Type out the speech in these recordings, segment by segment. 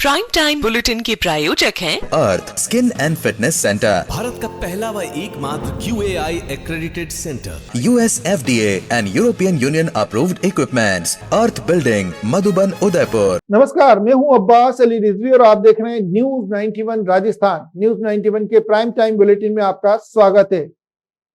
Prime time bulletin के प्रायोजक हैं Arth skin and fitness centre, Bharat का पहला व एकमात्र QAI accredited centre, US FDA and European Union approved equipments, Arth building, Madhuban, Udaipur. नमस्कार, मैं हूं अब्बास अली रिजवी और आप देख रहे हैं न्यूज 91 राजस्थान। न्यूज 91 के प्राइम टाइम बुलेटिन में आपका स्वागत है।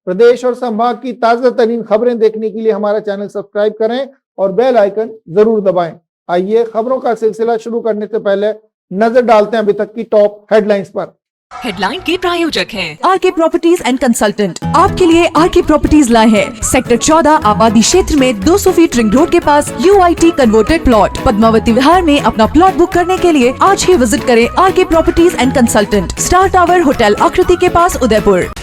प्रदेश और संभाग की ताजा तरीन खबरें देखने के लिए हमारा चैनल सब्सक्राइब करें और बेल आइकन जरूर दबाएं। आइए खबरों का सिलसिला शुरू करने से पहले नजर डालते हैं अभी तक की टॉप हेडलाइंस पर। हेडलाइन के प्रायोजक हैं आरके प्रॉपर्टीज एंड कंसल्टेंट। आपके लिए आरके प्रॉपर्टीज लाए हैं सेक्टर 14 आबादी क्षेत्र में 200 फीट रिंग रोड के पास UIT converted plot Padmavati Vihar में। अपना प्लॉट बुक करने के लिए आज ही विजिट करें R K properties and consultant, star tower hotel Aakriti के पास, उदयपुर।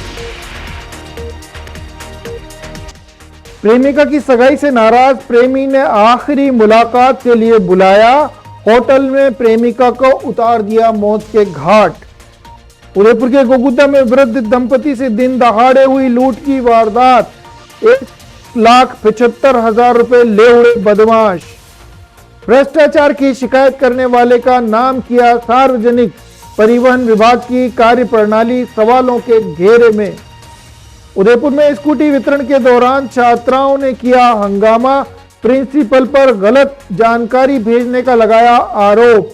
प्रेमिका की सगाई से नाराज प्रेमी ने आखिरी मुलाकात के लिए बुलाया, होटल में प्रेमिका को उतार दिया मौत के घाट। उदयपुर के गोगुदा में वृद्ध दंपति से दिन दहाड़े हुई लूट की वारदात, 1,75,000 रुपए ले उड़े बदमाश। भ्रष्टाचार की शिकायत करने वाले का नाम किया सार्वजनिक, परिवहन विभाग की कार्यप्रणाली सवालों के घेरे में। उदयपुर में स्कूटी वितरण के दौरान छात्राओं ने किया हंगामा, प्रिंसिपल पर गलत जानकारी भेजने का लगाया आरोप।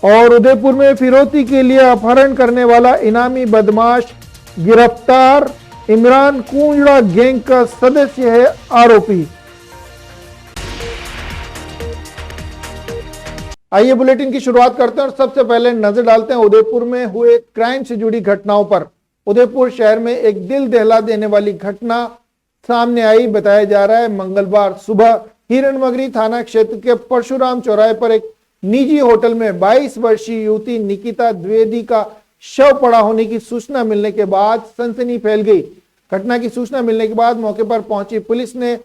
और उदयपुर में फिरौती के लिए अपहरण करने वाला इनामी बदमाश गिरफ्तार, इमरान कुंजड़ा गैंग का सदस्य है आरोपी। आइए बुलेटिन की शुरुआत करते हैं और सबसे पहले नजर डालते हैं उदयपुर में हुए क्राइम से जुड़ी घटनाओं पर। उदयपुर शहर में एक दिल दहला देने वाली घटना सामने आई। बताया जा रहा है मंगलवार सुबह हिरणमगरी थाना क्षेत्र के परशुराम चौराहे पर एक निजी होटल में 22 वर्षीय युवती निकिता द्विवेदी का शव पड़ा होने की सूचना मिलने के बाद सनसनी फैल गई। घटना की सूचना मिलने के बाद मौके पर पहुंची पुलिस ने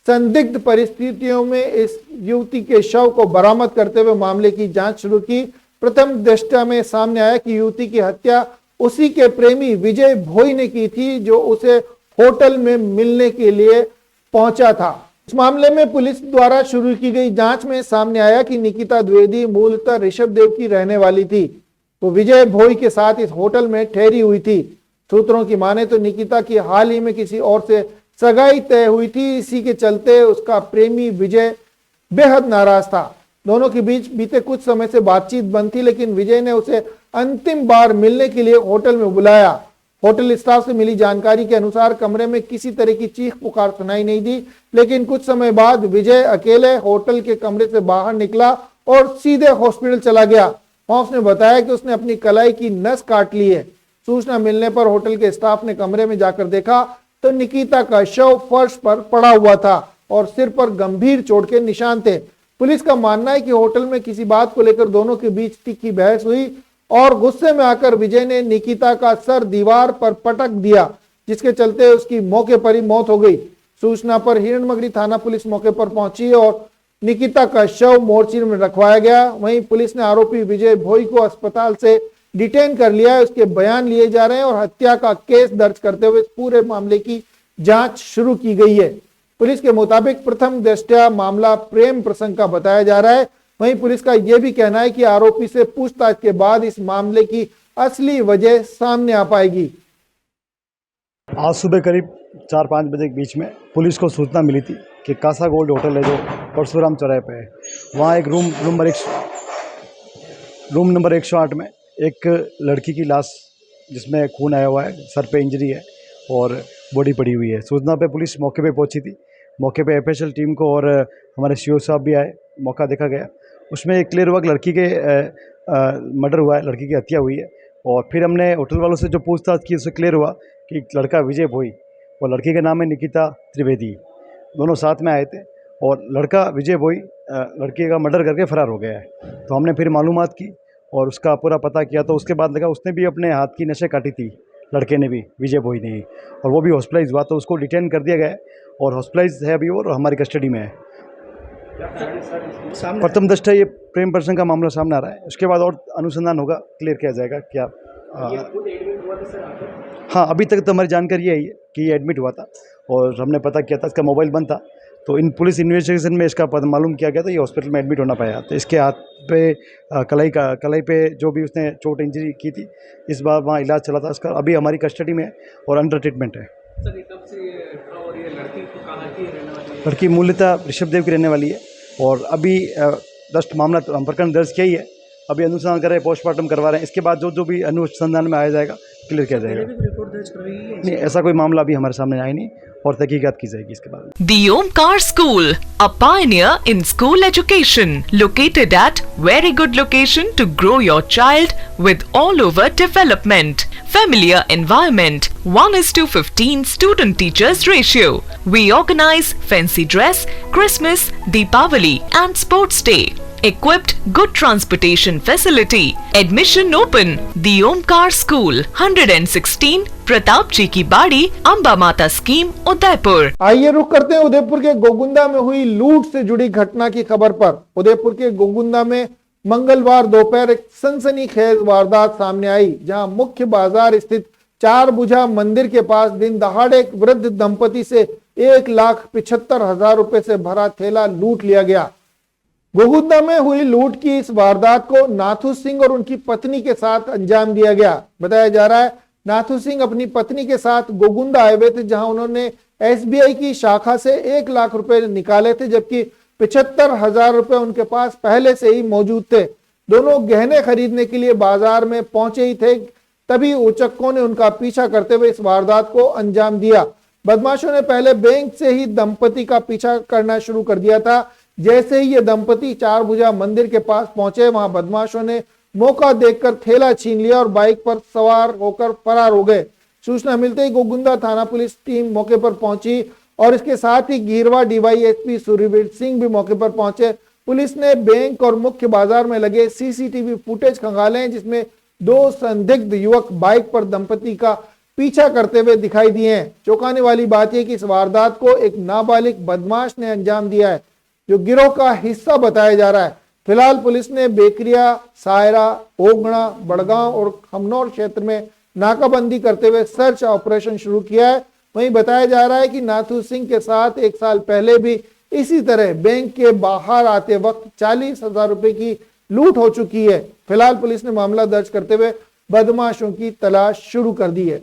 संदिग्ध परिस्थितियों में इस युवती के शव को बरामद करते हुए मामले की जांच शुरू की। प्रथम दृष्टया में सामने आया कि युवती की हत्या उसी के प्रेमी विजय भोई ने की थी, जो उसे होटल में मिलने के लिए पहुंचा था। इस मामले में पुलिस द्वारा शुरू की गई जांच में सामने आया कि निकिता द्विवेदी मूलतः ऋषभ देव की रहने वाली थी। वो विजय भोई के साथ इस होटल में ठहरी हुई थी। सूत्रों की माने तो निकिता की हाल ही में किसी और से सगाई तय हुई थी। इसी के चलते उसका प्रेमी विजय बेहद नाराज था। दोनों के बीच बीते कुछ समय से बातचीत बंद थी, लेकिन विजय ने उसे अंतिम बार मिलने के लिए होटल में बुलाया। होटल स्टाफ से मिली जानकारी के अनुसार कमरे में किसी तरह की चीख पुकार सुनाई नहीं दी, लेकिन कुछ समय बाद विजय अकेले होटल के कमरे से बाहर निकला और सीधे हॉस्पिटल चला गया। वहां उसने बताया कि उसने अपनी कलाई की नस काट ली है। सूचना मिलने पर होटल के स्टाफ ने कमरे में जाकर देखा तो निकिता का शव फर्श पर पड़ा हुआ था और सिर पर गंभीर चोट के निशान थे। पुलिस का मानना है कि होटल में किसी बात को लेकर दोनों के बीच तीखी बहस हुई और गुस्से में आकर विजय ने निकिता का सर दीवार पर पटक दिया, जिसके चलते उसकी मौके पर ही मौत हो गई। सूचना पर हिरणमगरी थाना पुलिस मौके पर पहुंची और निकिता का शव मोर्चरी में रखवाया गया। वहीं पुलिस ने आरोपी विजय भोई को अस्पताल से डिटेन कर लिया है। उसके बयान लिए जा रहे हैं और हत्या का केस दर्ज करते हुए पूरे मामले की जांच शुरू की गई है। पुलिस के मुताबिक प्रथम दृष्टया मामला प्रेम प्रसंग का बताया जा रहा है। वहीं पुलिस का यह भी कहना है कि आरोपी से पूछताछ के बाद इस मामले की असली वजह सामने आ पाएगी। आज सुबह करीब 4-5 बजे के बीच में पुलिस को सूचना मिली थी कि कासा गोल्ड होटल है जो परशुराम चौराहे पे है। वहाँ एक रूम नंबर 108 में एक लड़की की लाश जिसमें खून आया हुआ है, सर पे इंजरी है और बॉडी पड़ी हुई है। सूचना पे पुलिस मौके पे पहुंची थी। मौके पे FSL टीम को और हमारे CO साहब भी आए। मौका देखा गया, उसमें एक क्लियर हुआ कि लड़की के मर्डर हुआ है, लड़की की हत्या हुई है। और फिर हमने होटल वालों से जो पूछताछ की उससे क्लियर हुआ कि लड़का विजय भोई और लड़की का नाम है निकिता त्रिवेदी, दोनों साथ में आए थे और लड़का विजय भोई लड़की का मर्डर करके फ़रार हो गया है। तो हमने फिर मालूमात की और उसका पूरा पता किया तो उसके बाद लगा उसने भी अपने हाथ की नसें काटी थी, लड़के ने भी, विजय भोई ने ही, और वो भी हॉस्पिटलाइज हुआ। तो उसको डिटेन कर दिया गया है और हॉस्पिटलाइज है अभी और हमारी कस्टडी में है। प्रथम दृष्टया ये प्रेम प्रसंग का मामला सामने आ रहा है। उसके बाद और अनुसंधान होगा, क्लियर किया जाएगा क्या। हाँ, अभी तक तो हमारी जानकारी यही है कि ये एडमिट हुआ था और हमने पता किया था, इसका मोबाइल बंद था तो इन पुलिस इन्वेस्टिगेशन में इसका पता मालूम किया गया तो ये हॉस्पिटल में एडमिट होना पाया। तो इसके हाथ पे कलाई पे जो भी उसने चोट इंजरी की थी, इस बार वहाँ इलाज चला था उसका, अभी हमारी कस्टडी में है और अंडर ट्रीटमेंट है। सर ये कब से ये था और ये लड़की को कहाँ की रहने वाली है? लड़की मूलतः ऋषभदेव की रहने वाली है और अभी जस्ट मामला प्रकरण दर्ज किया ही है। अभी अनुसंधान कर रहे हैं, पोस्टमार्टम करवा रहे हैं। इसके बाद जो भी अनुसंधान में आया जाएगा क्लियर किया जाएगा। रिपोर्ट दर्ज करवाई है? नहीं, ऐसा कोई मामला अभी हमारे सामने आया नहीं और तहकीकात की जाएगी इसके बारे में। The Omkar School, a pioneer in school education, located at very good location to grow your child with all over development. Familiar environment, 1:15 student teachers ratio. We organize fancy dress, Christmas, Deepavali and sports day. Equipped good transportation facility. Admission open. The Omkar School, 116 Pratap जी की बाड़ी, अम्बा माता scheme, Udaipur. आइए रुक करते हैं उदयपुर के गोगुंदा में हुई लूट से जुड़ी घटना की खबर पर। उदयपुर के गोगुंदा में मंगलवार दोपहर एक सनसनीखेज वारदात सामने आई, जहां मुख्य बाजार स्थित 4 भुजा मंदिर के पास दिन दहाड़े एक वृद्ध दंपति से 1,75,000 रुपए से भरा थैला लूट लिया गया। गोगुंदा में हुई लूट की इस वारदात को नाथू सिंह और उनकी पत्नी के साथ अंजाम दिया गया। बताया जा रहा है नाथू सिंह अपनी पत्नी के साथ गोगुंदा आए हुए थे, जहां उन्होंने SBI की शाखा से 1 लाख रुपए निकाले थे, जबकि 75,000 रुपए उनके पास पहले से ही मौजूद थे। दोनों गहने खरीदने के लिए बाजार में पहुंचे ही थे, तभी उचक्कों ने उनका पीछा करते हुए इस वारदात को अंजाम दिया। बदमाशों ने पहले बैंक से ही दंपति का पीछा करना शुरू कर दिया था। जैसे ही ये दंपति 4 भुजा मंदिर के पास पहुंचे, वहां बदमाशों ने मौका देखकर थैला छीन लिया और बाइक पर सवार होकर फरार हो गए। सूचना मिलते ही गोगुंदा थाना पुलिस टीम मौके पर पहुंची और इसके साथ ही गीरवा DYSP सूर्यवीर सिंह भी मौके पर पहुंचे। पुलिस ने बैंक और मुख्य बाजार में लगे CCTV फुटेज खंगाले, जिसमें 2 संदिग्ध युवक बाइक पर दंपति का पीछा करते हुए दिखाई दिए हैं। चौंकाने वाली बात यह कि इस वारदात को एक नाबालिग बदमाश ने अंजाम दिया है, जो गिरोह का हिस्सा बताया जा रहा है। फिलहाल पुलिस ने बेकरिया, सायरा, ओगड़ा, बड़गांव और खमनौर क्षेत्र में नाकाबंदी करते हुए सर्च ऑपरेशन शुरू किया है। वहीं बताया जा रहा है कि नाथू सिंह के साथ 1 साल पहले भी इसी तरह बैंक के बाहर आते वक्त 40,000 रुपए की लूट हो चुकी है। फिलहाल पुलिस ने मामला दर्ज करते हुए बदमाशों की तलाश शुरू कर दी है।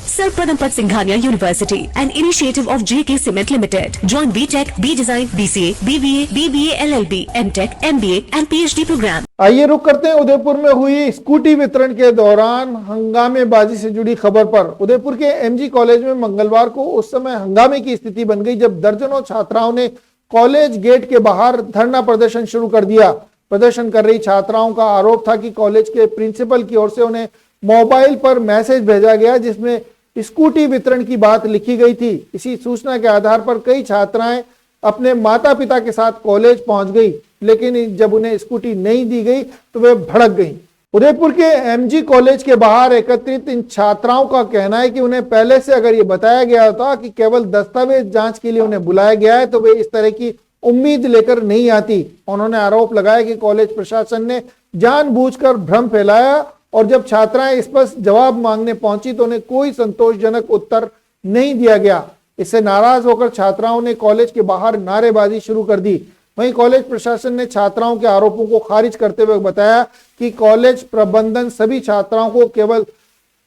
Sir Padampath Singhania University, an initiative of JK Cement Limited. Join BTech, B-Design, BCA, BBA, BBA, LLB, MTech, MBA and PhD program. आइए रुक करते हैं उदयपुर में हुई स्कूटी वितरण के दौरान हंगामेबाजी से जुड़ी खबर पर। उदयपुर के MG कॉलेज में मंगलवार को उस समय हंगामे की स्थिति बन गई जब दर्जनों छात्राओं ने कॉलेज गेट के बाहर धरना प्रदर्शन शुरू कर दिया। प्रदर्शन कर रही छात्राओं का आरोप था कि कॉलेज के प्रिंसिपल की ओर से उन्हें मोबाइल पर मैसेज भेजा गया, जिसमें स्कूटी वितरण की बात लिखी गई थी। इसी सूचना के आधार पर कई छात्राएं अपने माता पिता के साथ कॉलेज पहुंच गई, लेकिन जब उन्हें स्कूटी नहीं दी गई तो वे भड़क गईं। उदयपुर के MG कॉलेज के बाहर एकत्रित इन छात्राओं का कहना है कि उन्हें पहले से अगर ये बताया गया था कि केवल दस्तावेज जांच के लिए उन्हें बुलाया गया है, तो वे इस तरह की उम्मीद लेकर नहीं आती। उन्होंने आरोप लगाया कि कॉलेज प्रशासन ने जानबूझकर भ्रम फैलाया और जब छात्राएं स्पष्ट जवाब मांगने पहुंची तो उन्हें कोई संतोषजनक उत्तर नहीं दिया गया। इससे नाराज होकर छात्राओं ने कॉलेज के बाहर नारेबाजी शुरू कर दी। वहीं कॉलेज प्रशासन ने छात्राओं के आरोपों को खारिज करते हुए बताया कि कॉलेज प्रबंधन सभी छात्राओं को केवल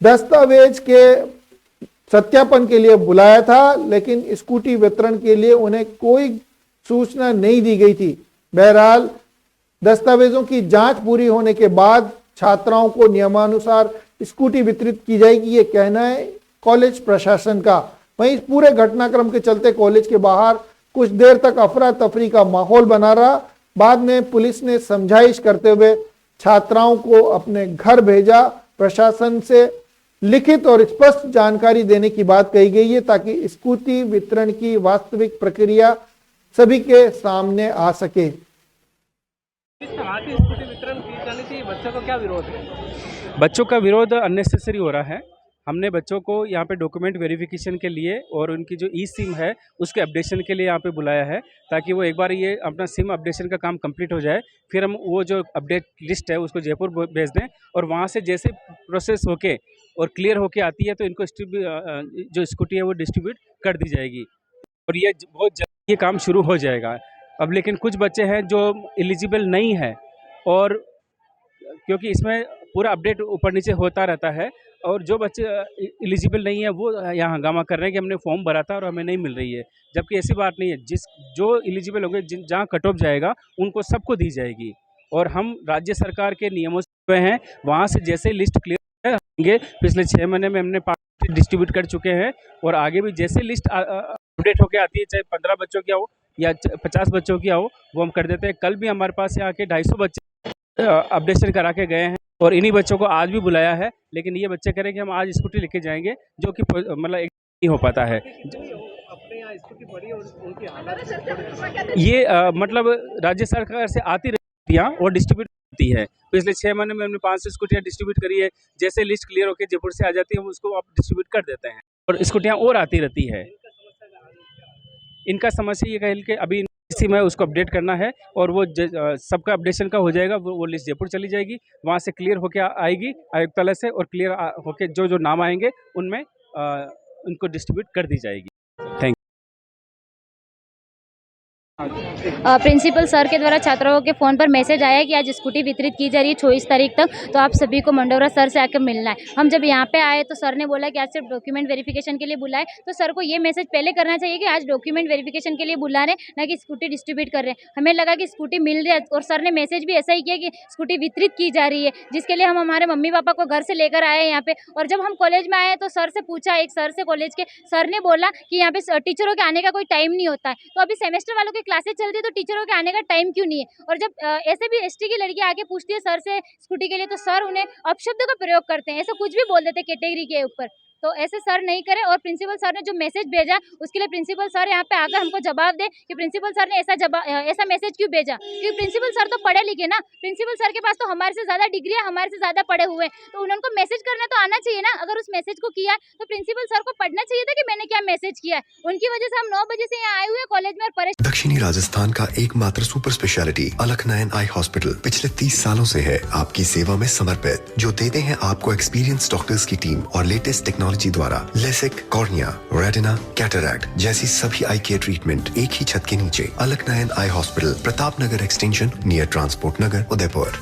दस्तावेज के सत्यापन के लिए बुलाया था, लेकिन स्कूटी वितरण के लिए उन्हें कोई सूचना नहीं दी गई थी। बहरहाल दस्तावेजों की जांच पूरी होने के बाद छात्राओं को नियमानुसार स्कूटी वितरित की जाएगी, ये कहना है कॉलेज प्रशासन का। वहीं इस पूरे घटनाक्रम के चलते कॉलेज के बाहर कुछ देर तक अफरा तफरी का माहौल बना रहा। बाद में पुलिस ने समझाइश करते हुए छात्राओं को अपने घर भेजा। प्रशासन से लिखित और स्पष्ट जानकारी देने की बात कही गई है ताकि स्कूटी वितरण की वास्तविक प्रक्रिया सभी के सामने आ सके। इस तरह की स्कूटी वितरण की जाने से बच्चों का क्या विरोध है? बच्चों का विरोध अननेसेसरी हो रहा है। हमने बच्चों को यहाँ पे डॉक्यूमेंट वेरिफिकेशन के लिए और उनकी जो सिम है उसके अपडेशन के लिए यहाँ पे बुलाया है, ताकि वो एक बार ये अपना सिम अपडेशन का काम कंप्लीट हो जाए, फिर हम वो जो अपडेट लिस्ट है उसको जयपुर भेज दें और वहाँ से जैसे प्रोसेस होके और क्लियर होके आती है तो इनको जो स्कूटी है वो डिस्ट्रीब्यूट कर दी जाएगी। और ये बहुत ये काम शुरू हो जाएगा। अब लेकिन कुछ बच्चे हैं जो एलिजिबल नहीं है, और क्योंकि इसमें पूरा अपडेट ऊपर नीचे होता रहता है, और जो बच्चे एलिजिबल नहीं है वो यहाँ हंगामा कर रहे हैं कि हमने फॉर्म भरा था और हमें नहीं मिल रही है, जबकि ऐसी बात नहीं है। जो एलिजिबल होंगे, जहाँ कट ऑफ जाएगा उनको सबको दी जाएगी, और हम राज्य सरकार के नियमों से हैं, वहाँ से जैसे लिस्ट क्लियर होंगे, पिछले 6 महीने में हमने 5 डिस्ट्रीब्यूट कर चुके हैं, और आगे भी जैसे लिस्ट अपडेट होकर आती है, चाहे 15 बच्चों की आओ या 50 बच्चों की आओ, वो हम कर देते हैं। कल भी हमारे पास यहाँ आके 250 बच्चे अपडेशन करा के गए हैं, और इन्हीं बच्चों को आज भी बुलाया है, लेकिन ये बच्चे कह रहे हैं कि हम आज स्कूटी लेके जाएंगे, जो कि मतलब एक नहीं हो पाता है। अपने यहाँ स्कूटी बड़ी और उनकी हालत ये मतलब राज्य सरकार से आती रहती है और डिस्ट्रीब्यूट होती है। पिछले 6 महीने में हमने 500 स्कूटियाँ डिस्ट्रीब्यूट करी है। जैसे लिस्ट क्लियर होकर जयपुर से आ जाती है, हम उसको आप डिस्ट्रीब्यूट कर देते हैं, और स्कूटियाँ और आती रहती है। इनका समस्या ये कह के अभी इसी में उसको अपडेट करना है, और वो सबका अपडेशन का हो जाएगा, वो लिस्ट जयपुर चली जाएगी, वहाँ से क्लियर होके आएगी आयुक्तालय से, और क्लियर होके जो नाम आएंगे उनमें उनको डिस्ट्रीब्यूट कर दी जाएगी। थैंक प्रिंसिपल सर के द्वारा छात्रों के फ़ोन पर मैसेज आया कि आज स्कूटी वितरित की जा रही है 24 तारीख तक, तो आप सभी को मंडोरा सर से आकर मिलना है। हम जब यहाँ पे आए तो सर ने बोला कि आज सिर्फ डॉक्यूमेंट वेरिफिकेशन के लिए बुलाए, तो सर को ये मैसेज पहले करना चाहिए कि आज डॉक्यूमेंट वेरिफिकेशन के लिए बुला रहे, ना कि स्कूटी डिस्ट्रीब्यूट कर रहे हैं। हमें लगा कि स्कूटी मिल रही है, और सर ने मैसेज भी ऐसा ही किया कि स्कूटी वितरित की जा रही है, जिसके लिए हम हमारे मम्मी पापा को घर से लेकर आए यहाँ पे। और जब हम कॉलेज में आए तो सर से पूछा, एक सर से कॉलेज के सर ने बोला कि यहाँ पे टीचरों के आने का कोई टाइम नहीं होता है, तो अभी सेमेस्टर वालों की क्लासेज चल रही है, तो टीचरों के आने का टाइम क्यों नहीं है। और जब ऐसे भी एसटी की लड़की आके पूछती है सर से स्कूटी के लिए, तो सर उन्हें अपशब्द का प्रयोग करते हैं, ऐसा कुछ भी बोल देते कैटेगरी के ऊपर। तो ऐसे सर नहीं करें, और प्रिंसिपल सर ने जो मैसेज भेजा उसके लिए प्रिंसिपल सर यहाँ पे आकर हमको जवाब दे कि प्रिंसिपल सर ने ऐसा मैसेज क्यों भेजा, क्योंकि प्रिंसिपल सर तो पढ़े लिखे ना, प्रिंसिपल सर के पास तो हमारे से ज़्यादा डिग्री है, हमारे से ज़्यादा पढ़े हुए हैं, तो उनको मैसेज करना तो आना चाहिए ना। अगर उस मैसेज को किया तो प्रिंसिपल सर को पढ़ना चाहिए था कि मैंने क्या मैसेज किया है। उनकी वजह से हम 9 बजे से यहाँ आए हुए कॉलेज में, और परेशान। दक्षिणी राजस्थान का एकमात्र सुपर स्पेशलिटी अलखनयन आई हॉस्पिटल पिछले 30 सालों से है आपकी सेवा में समर्पित, जो देते हैं आपको एक्सपीरियंस डॉक्टर्स की टीम और लेटेस्ट टेक्नोलॉजी द्वारा लेसिक, कॉर्निया, रेटिना, कैटरैक्ट जैसी सभी आई केयर ट्रीटमेंट एक ही छत के नीचे। अलखनयन eye hospital, Pratap Nagar extension, near transport नगर, उदयपुर।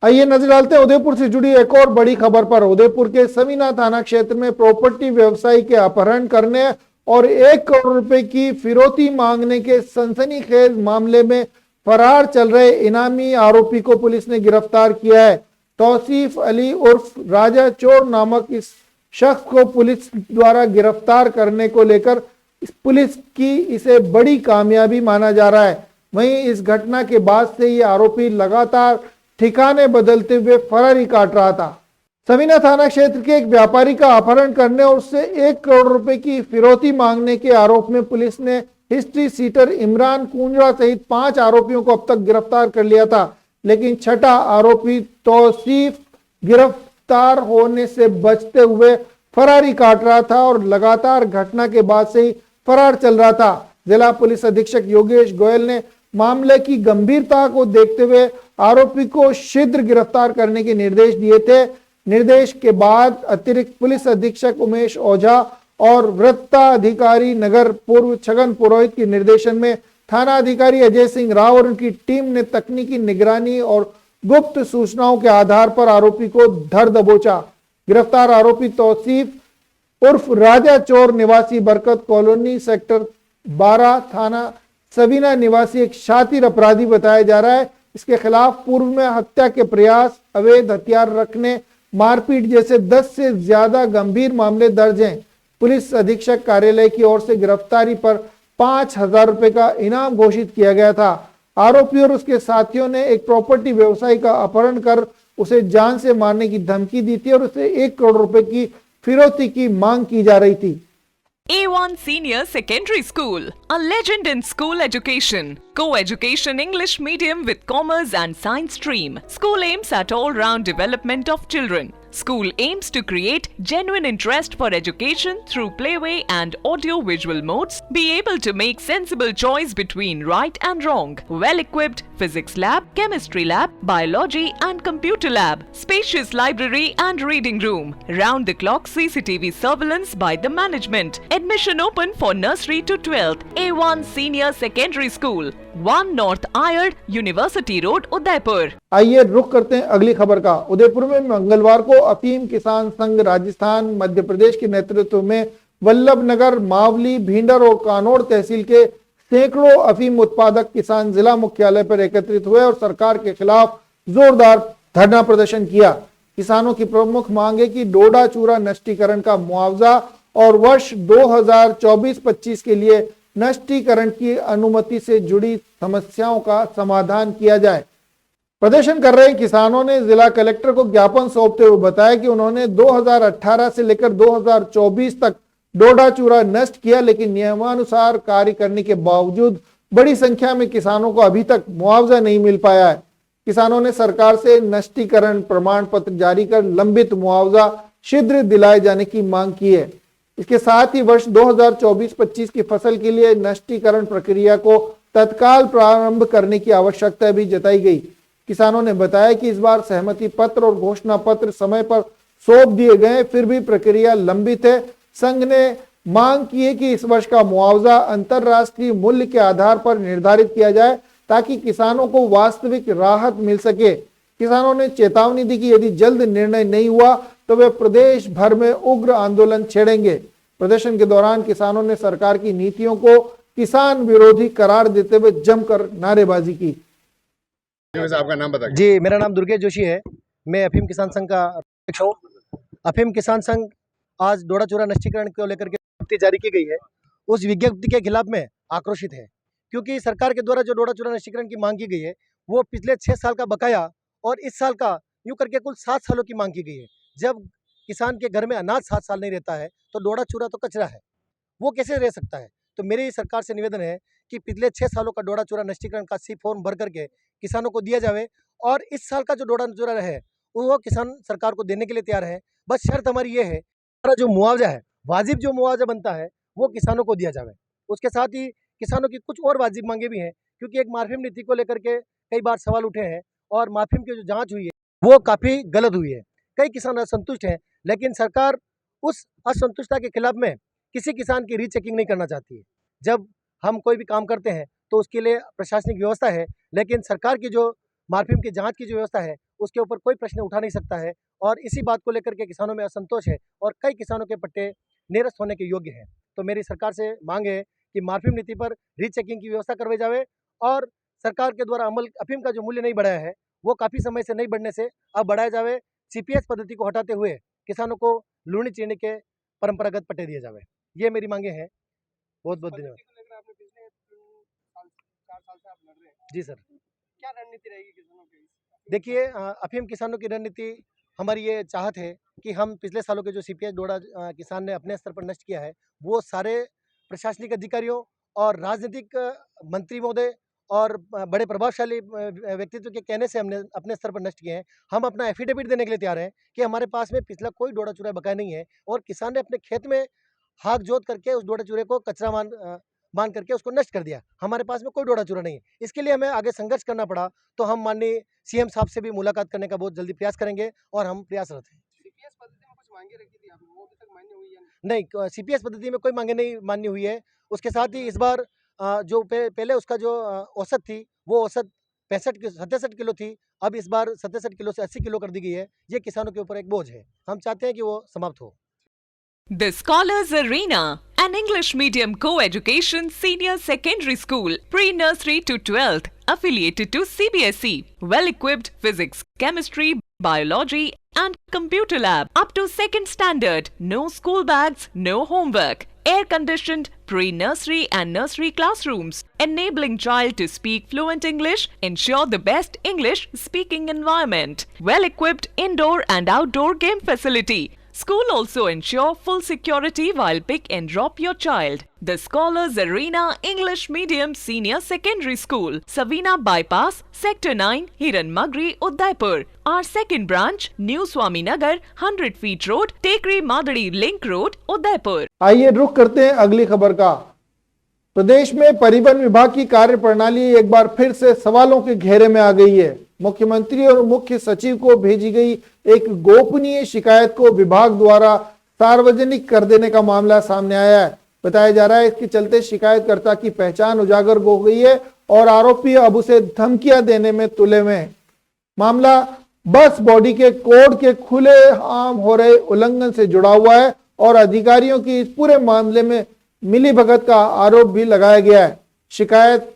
आइए नजर डालते हैं उदयपुर से जुड़ी एक और बड़ी खबर पर। उदयपुर के समीना थाना क्षेत्र में प्रॉपर्टी व्यवसायी के अपहरण करने और 1 करोड़ रुपए की फिरौती मांगने के सनसनीखेज मामले में फरार चल रहे इनामी आरोपी को पुलिस ने गिरफ्तार किया है। तौसीफ अली उर्फ राजा चोर नामक इस शख्स को पुलिस द्वारा गिरफ्तार करने को लेकर पुलिस की इसे बड़ी कामयाबी माना जा रहा है। वहीं इस घटना के बाद से ये आरोपी लगातार ठिकाने बदलते हुए फरारी काट रहा था। समीना थाना क्षेत्र के एक व्यापारी का अपहरण करने और उससे 1 करोड़ रुपए की फिरौती मांगने के आरोप में पुलिस ने हिस्ट्री सीटर इमरान कुंजड़ा सहित 5 आरोपियों को अब तक गिरफ्तार कर लिया था, लेकिन छठा आरोपी तौसीफ गिरफ्तार होने से बचते हुए फरारी काट रहा था और लगातार घटना के बाद से ही फरार चल रहा था। जिला पुलिस अधीक्षक योगेश गोयल ने मामले की गंभीरता को देखते हुए आरोपी को शीघ्र गिरफ्तार करने के निर्देश दिए थे। निर्देश के बाद अतिरिक्त पुलिस अधीक्षक उमेश ओझा और वृत्ताधिकारी नगर पूर्व छगन पुरोहित के निर्देशन में थाना अधिकारी अजय सिंह राव और उनकी टीम ने तकनीकी निगरानी और गुप्त सूचनाओं के आधार पर आरोपी को धर दबोचा। गिरफ्तार आरोपी तौसीफ उर्फ राजा चोर निवासी बरकत कॉलोनी सेक्टर 12 थाना सवीना निवासी एक शातिर अपराधी बताया जा रहा है। इसके खिलाफ पूर्व में हत्या के प्रयास, अवैध हथियार रखने, मारपीट जैसे 10 से ज्यादा गंभीर मामले दर्ज हैं। पुलिस अधीक्षक कार्यालय की ओर से गिरफ्तारी पर 5,000 रुपए का इनाम घोषित किया गया था। आरोपी और उसके साथियों ने एक प्रॉपर्टी व्यवसायी का अपहरण कर उसे जान से मारने की धमकी दी थी और उसे 1 करोड़ रुपए की फिरौती की मांग की जा रही थी। A1 Senior Secondary School, a legend in school education. Co-education English medium with commerce and science stream. School aims at all-round development of children. School aims to create genuine interest for education through playway and audio-visual modes. Be able to make sensible choice between right and wrong. Well-equipped physics lab, chemistry lab, biology and computer lab. Spacious library and reading room. Round-the-clock CCTV surveillance by the management. Admission open for nursery to 12th. A1 Senior Secondary School, 1 North Ayad, University Road, Udaipur. आइए रुख करते हैं अगली खबर का। उदयपुर में मंगलवार को अफीम किसान संघ राजस्थान मध्य प्रदेश के नेतृत्व में वल्लभ नगर, मावली, भींडर और कानौड़ तहसील के सैकड़ों अफीम उत्पादक किसान जिला मुख्यालय पर एकत्रित हुए और सरकार के खिलाफ जोरदार धरना प्रदर्शन किया। किसानों की प्रमुख मांग है कि डोडा चूरा नष्टीकरण का मुआवजा और वर्ष 2024-25 के लिए नष्टीकरण की अनुमति से जुड़ी समस्याओं का समाधान किया जाए। प्रदर्शन कर रहे किसानों ने जिला कलेक्टर को ज्ञापन सौंपते हुए बताया कि उन्होंने 2018 से लेकर 2024 तक डोडा चूरा नष्ट किया, लेकिन नियमानुसार कार्य करने के बावजूद बड़ी संख्या में किसानों को अभी तक मुआवजा नहीं मिल पाया है। किसानों ने सरकार से नष्टीकरण प्रमाण पत्र जारी कर लंबित मुआवजा शीघ्र दिलाए जाने की मांग की है। इसके साथ ही वर्ष 2024-25 की फसल के लिए नष्टीकरण प्रक्रिया को तत्काल प्रारंभ करने की आवश्यकता भी जताई गई। किसानों ने बताया कि इस बार सहमति पत्र और घोषणा पत्र समय पर सौंप दिए गए, फिर भी प्रक्रिया लंबित है। संघ ने मांग की है कि इस वर्ष का मुआवजा अंतरराष्ट्रीय मूल्य के आधार पर निर्धारित किया जाए ताकि किसानों को वास्तविक राहत मिल सके। किसानों ने चेतावनी दी कि यदि जल्द निर्णय नहीं हुआ तो वे प्रदेश भर में उग्र आंदोलन छेड़ेंगे। प्रदर्शन के दौरान किसानों ने सरकार की नीतियों को किसान विरोधी करार देते हुए जमकर नारेबाजी की। आपका नाम बताइए। जी, मेरा नाम दुर्गेश जोशी है। मैं अफीम किसान संघ का अध्यक्ष हूँ। अफीम किसान संघ आज डोडा चूरा नष्टीकरण को लेकर के विज्ञप्ति जारी की गई है, उस विज्ञप्ति के खिलाफ में आक्रोशित है, क्योंकि सरकार के द्वारा जो डोडा चूरा नष्टीकरण की मांग की गई है वो पिछले 6 साल का बकाया और इस साल का यूं करके कुल 7 सालों की मांग की गई है। जब किसान के घर में अनाज 7 साल नहीं रहता है तो डोडा चूरा तो कचरा है, वो कैसे रह सकता है। तो मेरी सरकार से निवेदन है कि पिछले 6 सालों का डोडा चूरा नष्टीकरण का सी फॉर्म भर करके किसानों को दिया जाए और इस साल का जो डोडा चूरा है वो किसान सरकार को देने के लिए तैयार है। बस शर्त हमारी ये है, हमारा जो मुआवजा है, वाजिब जो मुआवजा बनता है वो किसानों को दिया जाए। उसके साथ ही किसानों की कुछ और वाजिब मांगे भी हैं, क्योंकि एक मार्फिम नीति को लेकर के कई बार सवाल उठे हैं और मार्फिम की जो जांच हुई है वो काफ़ी गलत हुई है। कई किसान असंतुष्ट हैं, लेकिन सरकार उस असंतुष्टता के खिलाफ में किसी किसान की रीचेकिंग नहीं करना चाहती है। जब हम कोई भी काम करते हैं तो उसके लिए प्रशासनिक व्यवस्था है, लेकिन सरकार की जो मार्फिम की जांच की जो व्यवस्था है उसके ऊपर कोई प्रश्न उठा नहीं सकता है और इसी बात को लेकर के किसानों में असंतोष है और कई किसानों के पट्टे निरस्त होने के योग्य हैं। तो मेरी सरकार से मांग है कि मार्फिम नीति पर रीचेकिंग की व्यवस्था करवाई जाए और सरकार के द्वारा अमल अफीम का जो मूल्य नहीं बढ़ाया है वो काफ़ी समय से नहीं बढ़ने से अब बढ़ाया जाए। CPS पद्धति को हटाते हुए किसानों को लूनी चीनी के परंपरागत पट्टे दिए जाए। ये मेरी मांगे हैं। बहुत बहुत धन्यवाद। जी सर, क्या रणनीति रहेगी किसानों की? देखिए, अफीम किसानों की रणनीति हमारी ये चाहत है कि हम पिछले सालों के जो CPS डोडा किसान ने अपने स्तर पर नष्ट किया है वो सारे प्रशासनिक अधिकारियों और राजनीतिक मंत्री महोदय और बड़े प्रभावशाली व्यक्तित्व के कहने से हमने अपने स्तर पर नष्ट किए हैं। हम अपना एफिडेविट देने के लिए तैयार हैं कि हमारे पास में पिछला कोई डोडा चूरा बकाया नहीं है और किसान ने अपने खेत में हाथ जोत करके उस डोडा चूरे को कचरा मान करके उसको नष्ट कर दिया। हमारे पास में कोई डोडा चूरा नहीं है। इसके लिए हमें आगे संघर्ष करना पड़ा, तो हम माननीय CM साहब से भी मुलाकात करने का बहुत जल्दी प्रयास करेंगे और हम प्रयासरत हैं। CPS पद्धति में कुछ मांगे रखी थी आपने, वो अभी तक मान्य हुई है? नहीं, CPS पद्धति में कोई मांगे नहीं मान्य हुई है। उसके साथ ही इस बार जो पहले उसका जो औसत थी वो औसत 67 किलो थी, अब इस बार 67 किलो से 80 किलो कर दी गई है। ये किसानों के ऊपर एक बोझ है, हम चाहते हैं कि वो समाप्त हो। The Scholars Arena, an English medium co-education senior secondary school, pre-nursery to 12th, affiliated to CBSE, well-equipped physics, chemistry, biology and computer lab, up to 2nd standard, no school bags, no homework, air-conditioned pre-nursery and nursery classrooms, enabling child to speak fluent English, ensure the best English speaking environment, well-equipped indoor and outdoor game facility. School also ensure full security while pick and drop your child. The Scholars Arena English Medium Senior Secondary School, Savina Bypass, Sector 9, Hiranmagri, Udaipur. Our second branch, New Swami Nagar, 100 feet road, Tekri Madadi Link Road, Udaipur. आइए रुख करते हैं अगली खबर का। प्रदेश में परिवहन विभाग की कार्य प्रणाली एक बार फिर से सवालों के घेरे में आ गई है। मुख्यमंत्री और मुख्य सचिव को भेजी गई एक गोपनीय शिकायत को विभाग द्वारा सार्वजनिक कर देने का मामला सामने आया है। बताया जा रहा है। इसके चलते शिकायतकर्ता की पहचान उजागर हो गई है और आरोपी अब उसे धमकियां देने में तुले हुए हैं। मामला बस बॉडी के कोड के खुले आम हो रहे उल्लंघन से जुड़ा हुआ है और अधिकारियों की इस पूरे मामले में मिलीभगत का आरोप भी लगाया गया है। शिकायत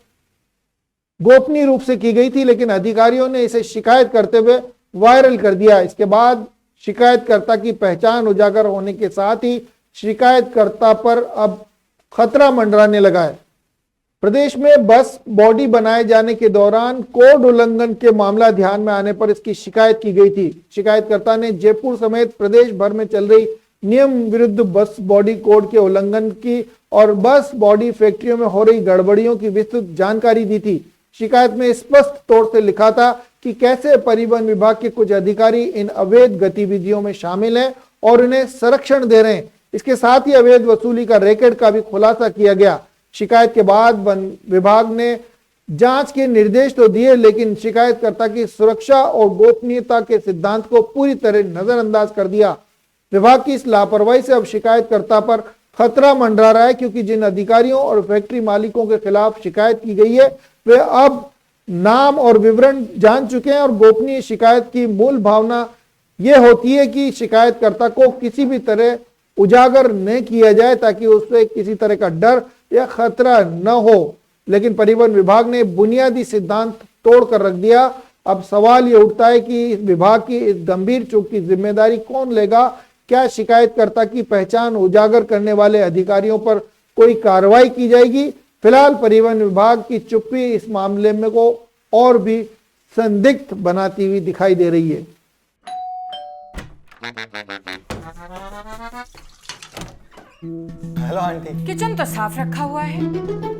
गोपनीय रूप से की गई थी, लेकिन अधिकारियों ने इसे शिकायत करते हुए वायरल कर दिया। इसके बाद शिकायतकर्ता की पहचान उजागर होने के साथ ही शिकायतकर्ता पर अब खतरा मंडराने लगा है। प्रदेश में बस बॉडी बनाए जाने के दौरान कोड उल्लंघन के मामला ध्यान में आने पर इसकी शिकायत की गई थी। शिकायतकर्ता ने जयपुर समेत प्रदेश भर में चल रही नियम विरुद्ध बस बॉडी कोड के उल्लंघन की और बस बॉडी फैक्ट्रियों में हो रही गड़बड़ियों की विस्तृत जानकारी दी थी। शिकायत में स्पष्ट तौर से लिखा था कि कैसे परिवहन विभाग के कुछ अधिकारी इन अवैध गतिविधियों में शामिल हैं और उन्हें संरक्षण दे रहे हैं। इसके साथ ही अवैध वसूली का रैकेट का भी खुलासा किया गया। शिकायत के बाद वन विभाग ने जांच के निर्देश तो दिए, लेकिन शिकायतकर्ता की सुरक्षा और गोपनीयता के सिद्धांत को पूरी तरह नजरअंदाज कर दिया। विभाग की इस लापरवाही से अब शिकायतकर्ता पर खतरा मंडरा रहा है, क्योंकि जिन अधिकारियों और फैक्ट्री मालिकों के खिलाफ शिकायत की गई है वे अब नाम और विवरण जान चुके हैं और गोपनीय शिकायत की मूल भावना यह होती है कि शिकायतकर्ता को किसी भी तरह उजागर न किया जाए ताकि उससे किसी तरह का डर या खतरा न हो। लेकिन परिवहन विभाग ने बुनियादी सिद्धांत तोड़ कर रख दिया। अब सवाल ये उठता है कि इस विभाग की इस गंभीर चूक की जिम्मेदारी कौन लेगा? क्या शिकायतकर्ता की पहचान उजागर करने वाले अधिकारियों पर कोई कार्रवाई की जाएगी? फिलहाल परिवहन विभाग की चुप्पी इस मामले में को और भी संदिग्ध बनाती हुई दिखाई दे रही है। Hello aunty. किचन तो साफ रखा हुआ है।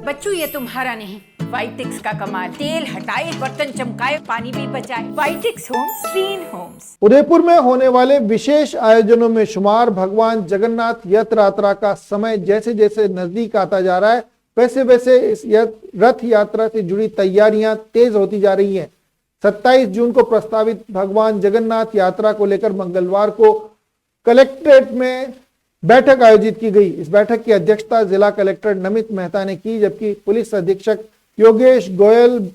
बच्चू ये तुम्हारा नहीं, वाइटिक्स का कमाल। तेल हटाए, बर्तन चमकाए, पानी भी बचाए। वाइटिक्स होम्स, क्लीन होम्स। उदयपुर में होने वाले विशेष आयोजनों में शुमार भगवान जगन्नाथ रथ यात्रा का समय जैसे जैसे नजदीक आता जा रहा है, वैसे वैसे इस रथ यात्रा से जुड़ी तैयारियां तेज होती जा रही हैं। 27 जून को प्रस्तावित भगवान जगन्नाथ यात्रा को लेकर मंगलवार को कलेक्ट्रेट में बैठक आयोजित की गई। इस बैठक की अध्यक्षता जिला कलेक्टर नमित मेहता ने की, जबकि पुलिस अधीक्षक योगेश गोयल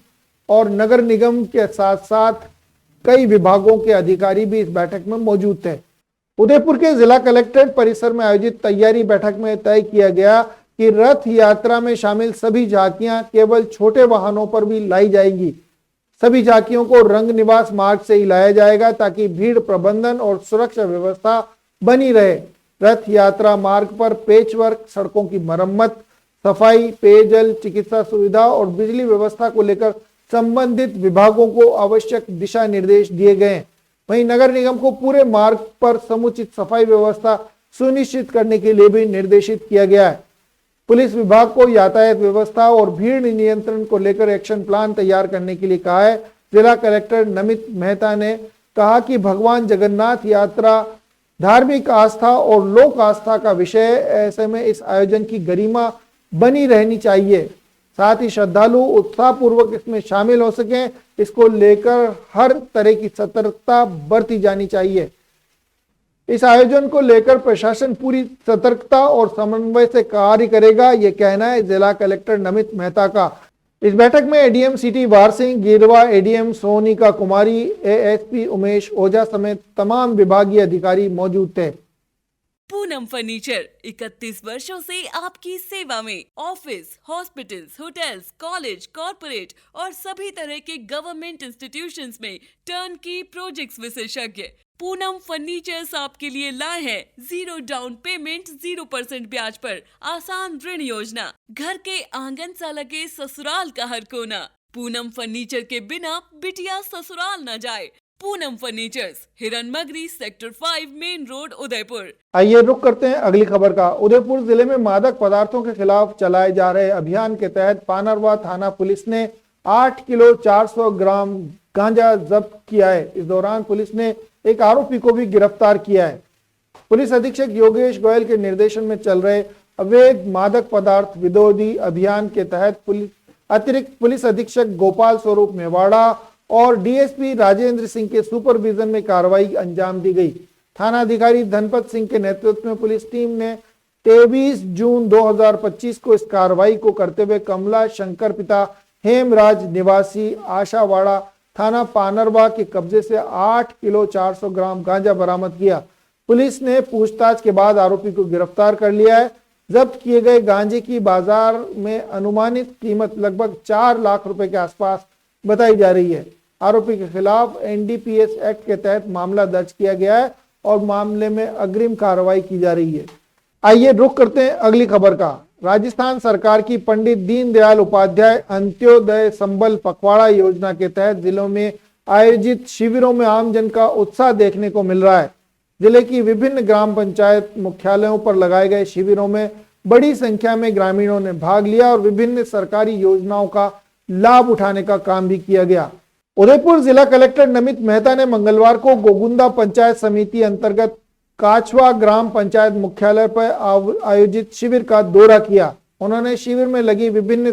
और नगर निगम के साथ साथ कई विभागों के अधिकारी भी इस बैठक में मौजूद थे। उदयपुर के जिला कलेक्ट्रेट परिसर में आयोजित तैयारी बैठक में तय किया गया कि रथ यात्रा में शामिल सभी झांकियां केवल छोटे वाहनों पर भी लाई जाएंगी। सभी झांकियों को रंग निवास मार्ग से ही लाया जाएगा ताकि भीड़ प्रबंधन और सुरक्षा व्यवस्था बनी रहे। रथ यात्रा मार्ग पर पेचवर्क, सड़कों की मरम्मत, सफाई, पेयजल, चिकित्सा सुविधा और बिजली व्यवस्था को लेकर संबंधित विभागों को आवश्यक दिशा निर्देश दिए गए। वहीं नगर निगम को पूरे मार्ग पर समुचित सफाई व्यवस्था सुनिश्चित करने के लिए भी निर्देशित किया गया है। पुलिस विभाग को यातायात व्यवस्था और भीड़ नियंत्रण को लेकर एक्शन प्लान तैयार करने के लिए कहा है। जिला कलेक्टर नमित मेहता ने कहा कि भगवान जगन्नाथ यात्रा धार्मिक आस्था और लोक आस्था का विषय, ऐसे में इस आयोजन की गरिमा बनी रहनी चाहिए। साथ ही श्रद्धालु उत्साहपूर्वक इसमें शामिल हो सकें, इसको लेकर हर तरह की सतर्कता बरती जानी चाहिए। इस आयोजन को लेकर प्रशासन पूरी सतर्कता और समन्वय से कार्य करेगा, यह कहना है जिला कलेक्टर नमित मेहता का। इस बैठक में एडीएम सिटी वार सिंह गिरवा, एडीएम सोनिका कुमारी, एएसपी उमेश ओझा समेत तमाम विभागीय अधिकारी मौजूद थे। पूनम फर्नीचर 31 वर्षों से आपकी सेवा में। Office, hospitals, hotels, college, corporate और सभी तरह के गवर्नमेंट इंस्टीट्यूशंस में टर्नकी प्रोजेक्ट्स विशेषज्ञ पूनम फर्नीचर्स आपके लिए लाए हैं 0 डाउन पेमेंट 0% ब्याज पर आसान ऋण योजना। घर के आंगन सा लगे ससुराल का हर कोना। पूनम फर्नीचर के बिना बिटिया ससुराल न जाए। Poonam furnitures, Hiranmagri, sector 5, main road, Udaipur. आइए रुक करते हैं अगली खबर का। उदयपुर जिले में मादक पदार्थों के खिलाफ चलाए जा रहे अभियान के तहत पानरवा थाना पुलिस ने 8 किलो 400 ग्राम गांजा जब्त किया है। इस दौरान पुलिस ने एक आरोपी को भी गिरफ्तार किया है। पुलिस अधीक्षक योगेश गोयल के निर्देशन में चल रहे अवैध मादक पदार्थ विरोधी अभियान के तहत अतिरिक्त पुलिस अधीक्षक गोपाल स्वरूप मेवाड़ा और डीएसपी राजेंद्र सिंह के सुपरविजन में कार्रवाई अंजाम दी गई। थाना अधिकारी धनपत सिंह के नेतृत्व में पुलिस टीम ने 23 जून 2025 को इस कार्रवाई को करते हुए कमला शंकर पिता हेमराज निवासी आशावाड़ा थाना पानरवा के कब्जे से 8 किलो 400 ग्राम गांजा बरामद किया। पुलिस ने पूछताछ के बाद आरोपी को गिरफ्तार कर लिया है। जब्त किए गए गांजे की बाजार में अनुमानित कीमत लगभग 4 लाख रुपए के आसपास बताई जा रही है। आरोपी के खिलाफ NDPS एक्ट के तहत मामला दर्ज किया गया है और मामले में अग्रिम कार्रवाई की जा रही है। आइए रुख करते हैं अगली खबर का। राजस्थान सरकार की पंडित दीनदयाल उपाध्याय अंत्योदय संबल पखवाड़ा योजना के तहत जिलों में आयोजित शिविरों में आमजन का उत्साह देखने को मिल रहा है। जिले की विभिन्न ग्राम पंचायत मुख्यालयों पर लगाए गए शिविरों में बड़ी संख्या में ग्रामीणों ने भाग लिया और विभिन्न सरकारी योजनाओं का लाभ उठाने का काम भी किया गया। उदयपुर जिला कलेक्टर नमित मेहता ने मंगलवार को गोगुंदा पंचायत समिति अंतर्गत काचवा ग्राम पंचायत मुख्यालय पर आयोजित शिविर का दौरा किया। उन्होंने शिविर में लगी विभिन्न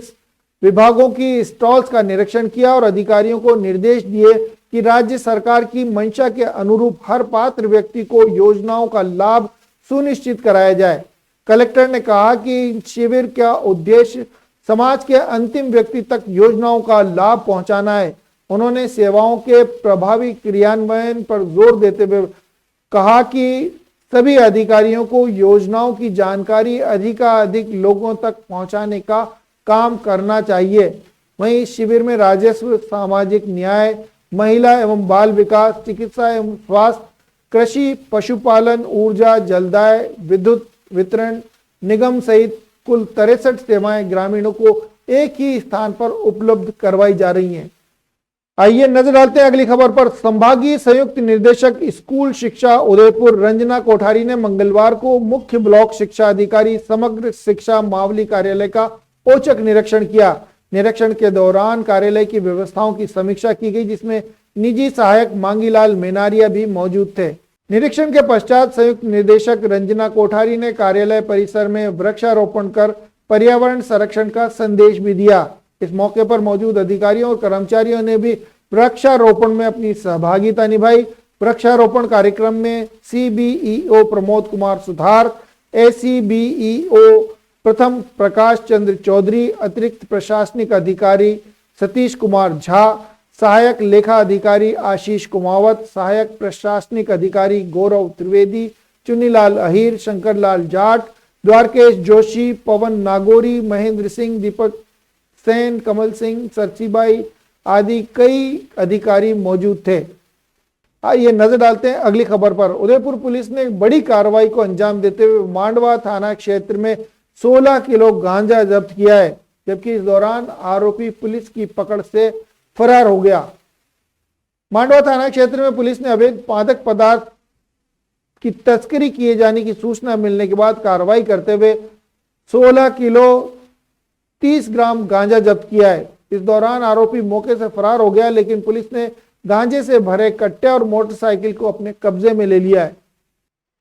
विभागों की स्टॉल्स का निरीक्षण किया और अधिकारियों को निर्देश दिए कि राज्य सरकार की मंशा के अनुरूप हर पात्र व्यक्ति को योजनाओं का लाभ सुनिश्चित कराया जाए। कलेक्टर ने कहा कि शिविर का उद्देश्य समाज के अंतिम व्यक्ति तक योजनाओं का लाभ पहुंचाना है। उन्होंने सेवाओं के प्रभावी क्रियान्वयन पर जोर देते हुए कहा कि सभी अधिकारियों को योजनाओं की जानकारी अधिकाधिक लोगों तक पहुंचाने का काम करना चाहिए। वहीं शिविर में राजस्व, सामाजिक न्याय, महिला एवं बाल विकास, चिकित्सा एवं स्वास्थ्य, कृषि, पशुपालन, ऊर्जा, जलदाय, विद्युत वितरण निगम सहित कुल 63 सेवाएं ग्रामीणों को एक ही स्थान पर उपलब्ध करवाई जा रही हैं। आइए नजर डालते हैं अगली खबर पर। संभागीय संयुक्त निदेशक स्कूल शिक्षा उदयपुर रंजना कोठारी ने मंगलवार को मुख्य ब्लॉक शिक्षा अधिकारी समग्र शिक्षा मावली कार्यालय का औचक निरीक्षण किया। निरीक्षण के दौरान कार्यालय की व्यवस्थाओं की समीक्षा की गई, जिसमें निजी सहायक मांगीलाल मेनारिया भी मौजूद थे। निरीक्षण के पश्चात संयुक्त निदेशक रंजना कोठारी ने कार्यालय परिसर में वृक्षारोपण कर पर्यावरण संरक्षण का संदेश भी दिया। इस मौके पर मौजूद अधिकारियों और कर्मचारियों ने भी वृक्षारोपण में अपनी सहभागिता निभाई। वृक्षारोपण कार्यक्रम में CBEO प्रमोद कुमार सुधार, ACBEO प्रथम प्रकाश चंद्र चौधरी, अतिरिक्त प्रशासनिक अधिकारी सतीश कुमार झा, सहायक लेखा अधिकारी आशीष कुमावत, सहायक प्रशासनिक अधिकारी गौरव त्रिवेदी, चुनीलाल अहीर, शंकर लाल जाट, द्वारकेश जोशी, पवन नागोरी, महेंद्र सिंह, दीपक सेन, कमल सिंह, सरसीबाई आदि कई अधिकारी मौजूद थे। आइए नजर डालते हैं अगली खबर पर। उदयपुर पुलिस ने एक बड़ी कार्रवाई को अंजाम देते हुए मांडवा थाना क्षेत्र में 16 किलो गांजा जब्त किया है, जबकि इस दौरान आरोपी पुलिस की पकड़ से फरार हो गया। मांडवा थाना क्षेत्र में पुलिस ने अवैध मादक पदार्थ की तस्करी किए जाने की सूचना मिलने के बाद कार्रवाई करते हुए 16 किलो 30 ग्राम गांजा जब्त किया है। इस दौरान आरोपी मौके से फरार हो गया, लेकिन पुलिस ने गांजे से भरे कट्टे और मोटरसाइकिल को अपने कब्जे में ले लिया है।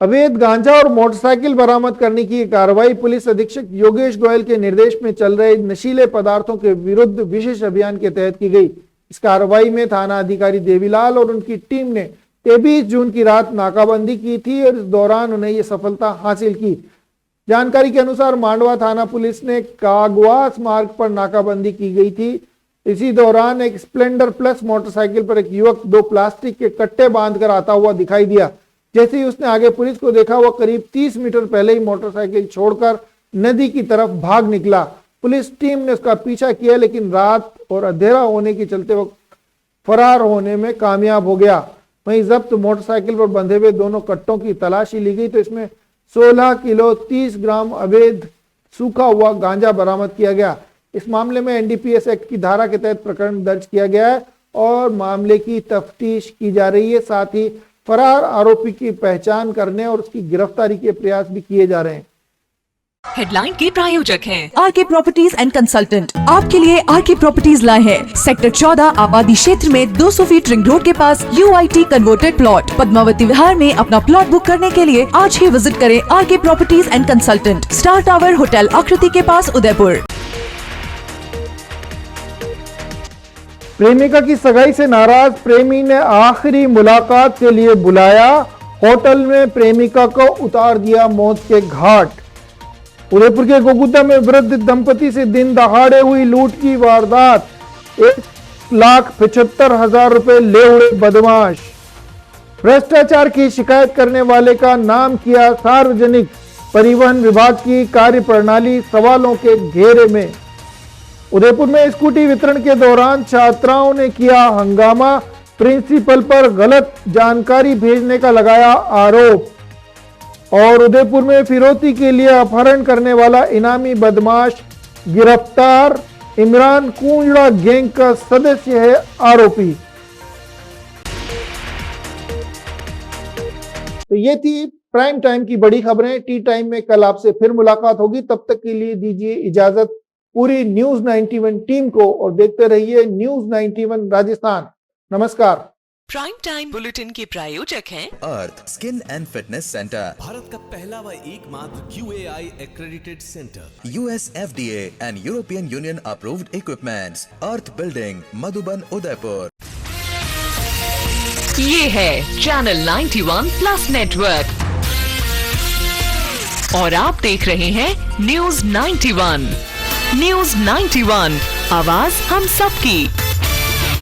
अवैध गांजा और मोटरसाइकिल बरामद करने की कार्रवाई पुलिस अधीक्षक योगेश गोयल के निर्देश में चल रहे नशीले पदार्थों के विरुद्ध विशेष अभियान के तहत की गई। इस कार्रवाई में थाना अधिकारी देवीलाल और उनकी टीम ने 23 जून की रात नाकाबंदी की थी और इस दौरान उन्हें यह सफलता हासिल की। जानकारी के अनुसार मांडवा थाना पुलिस ने कागवास मार्ग पर नाकाबंदी की गई थी। इसी दौरान एक स्प्लेंडर प्लस मोटरसाइकिल पर एक युवक 2 प्लास्टिक के कट्टे बांधकर आता हुआ दिखाई दिया। जैसे ही उसने आगे पुलिस को देखा, वह करीब 30 मीटर पहले ही मोटरसाइकिल छोड़कर नदी की तरफ भाग निकला। पुलिस टीम ने उसका पीछा किया, लेकिन रात और अंधेरा होने के चलते वह फरार होने में कामयाब हो गया। वहीं जब्त मोटरसाइकिल पर बंधे हुए दोनों कट्टों की तलाशी ली गई तो इसमें 16 किलो 30 ग्राम अवैध सूखा हुआ गांजा बरामद किया गया। इस मामले में NDPS एक्ट की धारा के तहत प्रकरण दर्ज किया गया है और मामले की तफ्तीश की जा रही है। साथ ही फरार आरोपी की पहचान करने और उसकी गिरफ्तारी के प्रयास भी किए जा रहे हैं। हेडलाइन के प्रायोजक हैं RK प्रॉपर्टीज एंड कंसल्टेंट। आपके लिए RK प्रॉपर्टीज लाए हैं सेक्टर 14 आबादी क्षेत्र में 200 फीट रिंग रोड के पास UIT converted plot. Padmavati Vihar में अपना प्लॉट बुक करने के लिए आज ही विजिट करें RK properties and consultant, star tower hotel Aakriti के पास, उदयपुर। प्रेमिका की सगाई से नाराज प्रेमी ने आखिरी मुलाकात के लिए बुलाया। होटल में प्रेमिका को उतार दिया मौत के घाट। उदयपुर के गोगुदा में वृद्ध दंपति से दिन दहाड़े हुई लूट की वारदात, 1,75,000 रुपए ले उड़े बदमाश। भ्रष्टाचार की शिकायत करने वाले का नाम किया सार्वजनिक, परिवहन विभाग की कार्यप्रणाली सवालों के घेरे में। उदयपुर में स्कूटी वितरण के दौरान छात्राओं ने किया हंगामा, प्रिंसिपल पर गलत जानकारी भेजने का लगाया आरोप। और उदयपुर में फिरौती के लिए अपहरण करने वाला इनामी बदमाश गिरफ्तार, इमरान कुंजड़ा गैंग का सदस्य है आरोपी। तो ये थी प्राइम टाइम की बड़ी खबरें। टी टाइम में कल आपसे फिर मुलाकात होगी, तब तक के लिए दीजिए इजाजत पूरी न्यूज 91 टीम को और देखते रहिए न्यूज 91 राजस्थान। नमस्कार। प्राइम टाइम बुलेटिन के प्रायोजक हैं Arth skin and fitness centre, Bharat का पहला व एकमात्र QAI accredited center, US FDA and European Union approved equipments, earth building, Madhuban, Udaipur. ये है चैनल 91 प्लस नेटवर्क और आप देख रहे हैं न्यूज 91। न्यूज 91, आवाज हम सबकी।